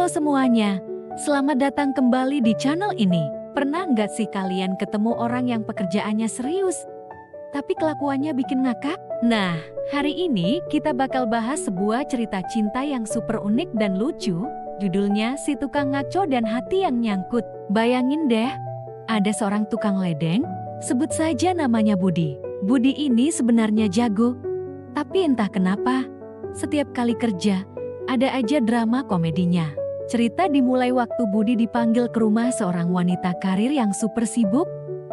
semuanya, selamat datang kembali di channel ini. Pernah nggak sih kalian ketemu orang yang pekerjaannya serius, tapi kelakuannya bikin ngakak? Nah, hari ini kita bakal bahas sebuah cerita cinta yang super unik dan lucu. Judulnya Si Tukang Ngaco dan Hati yang Nyangkut. Bayangin deh, ada seorang tukang ledeng, sebut saja namanya Budi. Budi ini sebenarnya jago, tapi entah kenapa, setiap kali kerja, ada aja drama komedinya. Cerita dimulai waktu Budi dipanggil ke rumah seorang wanita karir yang super sibuk,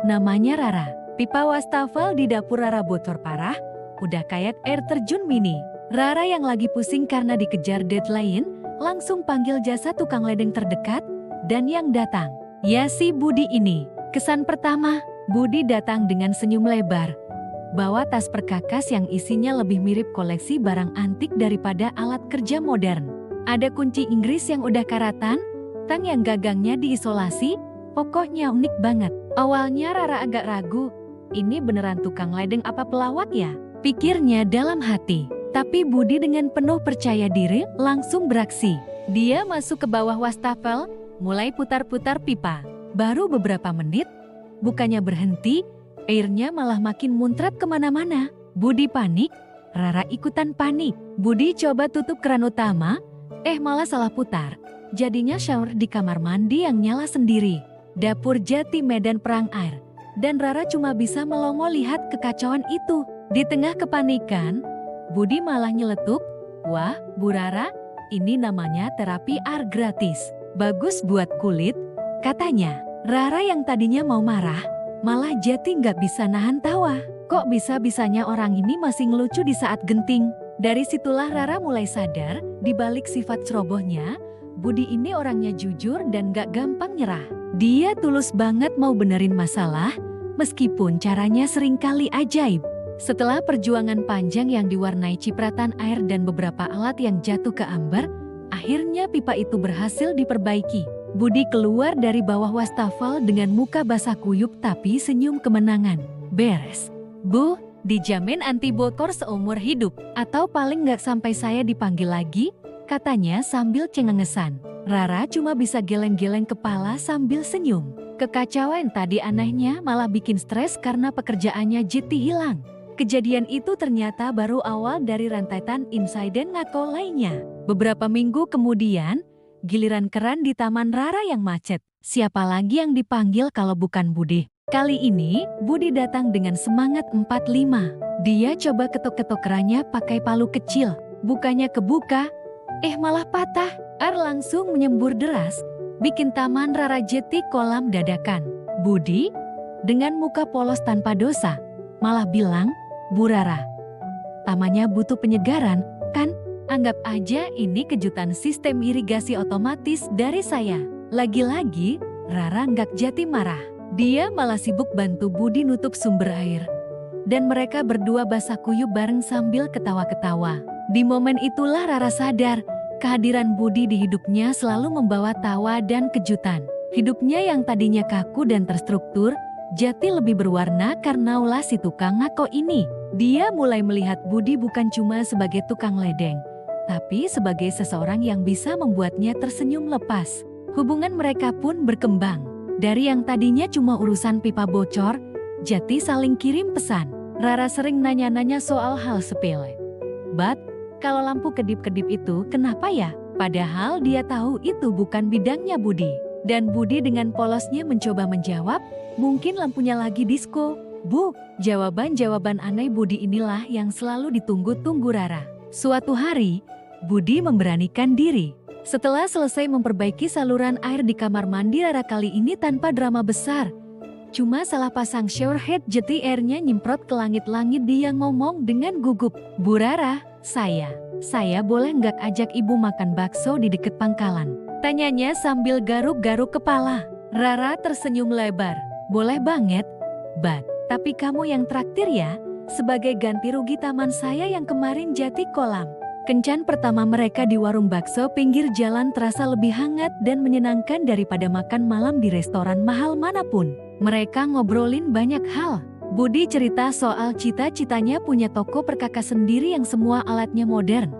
namanya Rara. Pipa wastafel di dapur Rara bocor parah, udah kayak air terjun mini. Rara yang lagi pusing karena dikejar deadline, langsung panggil jasa tukang ledeng terdekat, dan yang datang, ya si Budi ini. Kesan pertama, Budi datang dengan senyum lebar, bawa tas perkakas yang isinya lebih mirip koleksi barang antik daripada alat kerja modern. Ada kunci Inggris yang udah karatan, tang yang gagangnya diisolasi, pokoknya unik banget. Awalnya Rara agak ragu, ini beneran tukang ledeng apa pelawak ya? Pikirnya dalam hati. Tapi Budi dengan penuh percaya diri langsung beraksi. Dia masuk ke bawah wastafel, mulai putar-putar pipa. Baru beberapa menit, bukannya berhenti, airnya malah makin muncrat kemana-mana. Budi panik, Rara ikutan panik. Budi coba tutup keran utama, malah salah putar. Jadinya shower di kamar mandi yang nyala sendiri. Dapur jadi medan perang air. Dan Rara cuma bisa melongo lihat kekacauan itu. Di tengah kepanikan, Budi malah nyeletuk, "Wah, Bu Rara, ini namanya terapi air gratis. Bagus buat kulit," katanya. Rara yang tadinya mau marah, malah jadi nggak bisa nahan tawa. Kok bisa-bisanya orang ini masih ngelucu di saat genting? Dari situlah Rara mulai sadar, di balik sifat cerobohnya, Budi ini orangnya jujur dan gak gampang nyerah. Dia tulus banget mau benerin masalah, meskipun caranya seringkali ajaib. Setelah perjuangan panjang yang diwarnai cipratan air dan beberapa alat yang jatuh ke amber, akhirnya pipa itu berhasil diperbaiki. Budi keluar dari bawah wastafel dengan muka basah kuyup tapi senyum kemenangan. Beres, Bu. Dijamin anti bokor seumur hidup, atau paling nggak sampai saya dipanggil lagi, katanya sambil cengengesan. Rara cuma bisa geleng-geleng kepala sambil senyum. Kekacauan tadi anehnya malah bikin stres karena pekerjaannya jadi hilang. Kejadian itu ternyata baru awal dari rentetan insiden ngako lainnya. Beberapa minggu kemudian, giliran keran di taman Rara yang macet. Siapa lagi yang dipanggil kalau bukan Budi? Kali ini, Budi datang dengan semangat 45. Dia coba ketok-ketok kerannya pakai palu kecil. Bukannya kebuka, malah patah. Air langsung menyembur deras, bikin taman Rara jadi kolam dadakan. Budi, dengan muka polos tanpa dosa, malah bilang, "Bu Rara, tamannya butuh penyegaran, kan? Anggap aja ini kejutan sistem irigasi otomatis dari saya." Lagi-lagi, Rara nggak jadi marah. Dia malah sibuk bantu Budi nutup sumber air. Dan mereka berdua basah kuyup bareng sambil ketawa-ketawa. Di momen itulah Rara sadar, kehadiran Budi di hidupnya selalu membawa tawa dan kejutan. Hidupnya yang tadinya kaku dan terstruktur, jadi lebih berwarna karena ulah si tukang ngako ini. Dia mulai melihat Budi bukan cuma sebagai tukang ledeng, tapi sebagai seseorang yang bisa membuatnya tersenyum lepas. Hubungan mereka pun berkembang. Dari yang tadinya cuma urusan pipa bocor, jadi saling kirim pesan. Rara sering nanya-nanya soal hal sepele. "Bat, kalau lampu kedip-kedip itu kenapa ya?" Padahal dia tahu itu bukan bidangnya Budi. Dan Budi dengan polosnya mencoba menjawab, "Mungkin lampunya lagi disko, Bu." Jawaban-jawaban aneh Budi inilah yang selalu ditunggu-tunggu Rara. Suatu hari, Budi memberanikan diri. Setelah selesai memperbaiki saluran air di kamar mandi Rara kali ini tanpa drama besar. Cuma salah pasang shower head jadi airnya nyemprot ke langit-langit. Dia ngomong dengan gugup, "Bu Rara, saya boleh nggak ajak ibu makan bakso di deket pangkalan?" Tanyanya sambil garuk-garuk kepala. Rara tersenyum lebar, "Boleh banget, Bat. Tapi kamu yang traktir ya, sebagai ganti rugi taman saya yang kemarin jadi kolam." Kencan pertama mereka di warung bakso pinggir jalan terasa lebih hangat dan menyenangkan daripada makan malam di restoran mahal manapun. Mereka ngobrolin banyak hal. Budi cerita soal cita-citanya punya toko perkakas sendiri yang semua alatnya modern.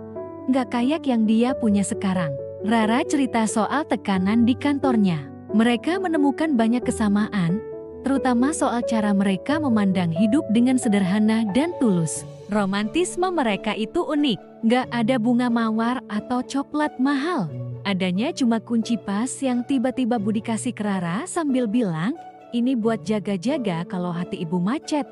Nggak kayak yang dia punya sekarang. Rara cerita soal tekanan di kantornya. Mereka menemukan banyak kesamaan, terutama soal cara mereka memandang hidup dengan sederhana dan tulus. Romantisme mereka itu unik, gak ada bunga mawar atau coklat mahal. Adanya cuma kunci pas yang tiba-tiba Budi kasih ke Rara sambil bilang, "Ini buat jaga-jaga kalau hati ibu macet,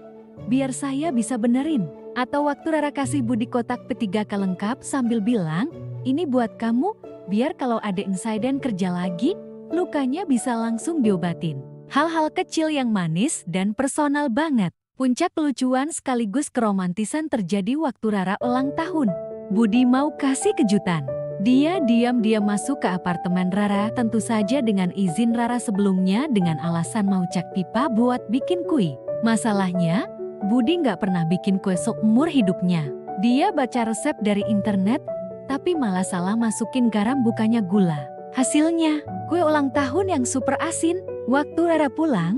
biar saya bisa benerin." Atau waktu Rara kasih Budi kotak P3K lengkap sambil bilang, "Ini buat kamu, biar kalau ada insiden kerja lagi, lukanya bisa langsung diobatin." Hal-hal kecil yang manis dan personal banget. Puncak kelucuan sekaligus keromantisan terjadi waktu Rara ulang tahun. Budi mau kasih kejutan. Dia diam-diam masuk ke apartemen Rara, tentu saja dengan izin Rara sebelumnya dengan alasan mau cek pipa buat bikin kue. Masalahnya, Budi nggak pernah bikin kue seumur hidupnya. Dia baca resep dari internet, tapi malah salah masukin garam bukannya gula. Hasilnya, kue ulang tahun yang super asin. Waktu Rara pulang,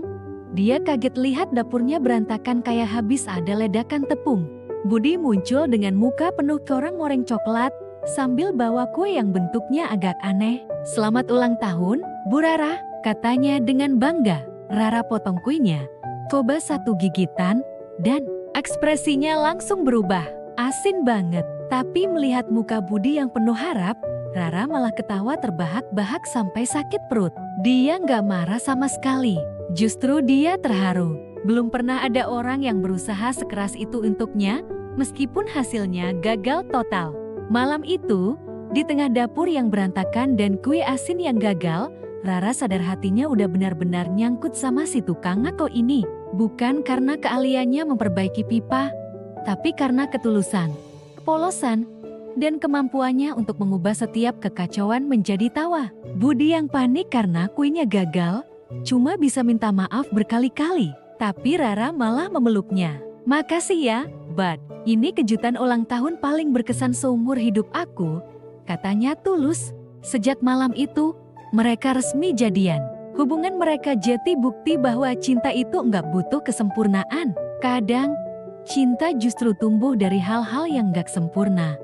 dia kaget lihat dapurnya berantakan kayak habis ada ledakan tepung. Budi muncul dengan muka penuh koreng-moreng coklat, sambil bawa kue yang bentuknya agak aneh. "Selamat ulang tahun, Bu Rara," katanya dengan bangga. Rara potong kuenya, coba satu gigitan, dan ekspresinya langsung berubah. Asin banget. Tapi melihat muka Budi yang penuh harap, Rara malah ketawa terbahak-bahak sampai sakit perut. Dia nggak marah sama sekali. Justru dia terharu. Belum pernah ada orang yang berusaha sekeras itu untuknya, meskipun hasilnya gagal total. Malam itu, di tengah dapur yang berantakan dan kue asin yang gagal, Rara sadar hatinya udah benar-benar nyangkut sama si tukang ngako ini. Bukan karena keahliannya memperbaiki pipa, tapi karena ketulusan, kepolosan, dan kemampuannya untuk mengubah setiap kekacauan menjadi tawa. Budi yang panik karena kuenya gagal, cuma bisa minta maaf berkali-kali. Tapi Rara malah memeluknya. "Makasih ya, Bud. Ini kejutan ulang tahun paling berkesan seumur hidup aku," katanya tulus. Sejak malam itu, mereka resmi jadian. Hubungan mereka jadi bukti bahwa cinta itu nggak butuh kesempurnaan. Kadang, cinta justru tumbuh dari hal-hal yang nggak sempurna.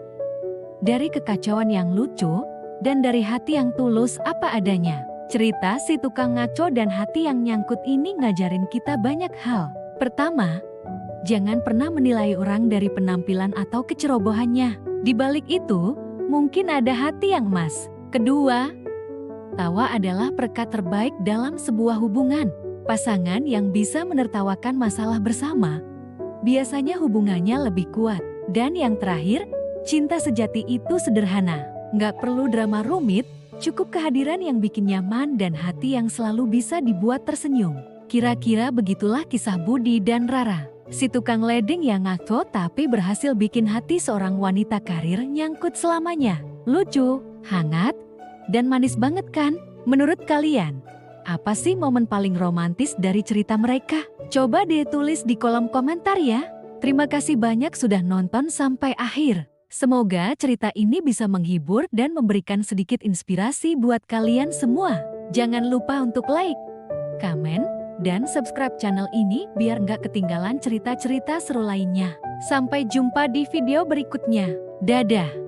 Dari kekacauan yang lucu, dan dari hati yang tulus apa adanya. Cerita si tukang ngaco dan hati yang nyangkut ini ngajarin kita banyak hal. Pertama, jangan pernah menilai orang dari penampilan atau kecerobohannya. Di balik itu, mungkin ada hati yang emas. Kedua, tawa adalah perekat terbaik dalam sebuah hubungan. Pasangan yang bisa menertawakan masalah bersama, biasanya hubungannya lebih kuat. Dan yang terakhir, cinta sejati itu sederhana. Nggak perlu drama rumit, cukup kehadiran yang bikin nyaman dan hati yang selalu bisa dibuat tersenyum. Kira-kira begitulah kisah Budi dan Rara. Si tukang ledeng yang ngaco tapi berhasil bikin hati seorang wanita karir nyangkut selamanya. Lucu, hangat, dan manis banget kan? Menurut kalian, apa sih momen paling romantis dari cerita mereka? Coba deh tulis di kolom komentar ya. Terima kasih banyak sudah nonton sampai akhir. Semoga cerita ini bisa menghibur dan memberikan sedikit inspirasi buat kalian semua. Jangan lupa untuk like, komen, dan subscribe channel ini biar nggak ketinggalan cerita-cerita seru lainnya. Sampai jumpa di video berikutnya. Dadah!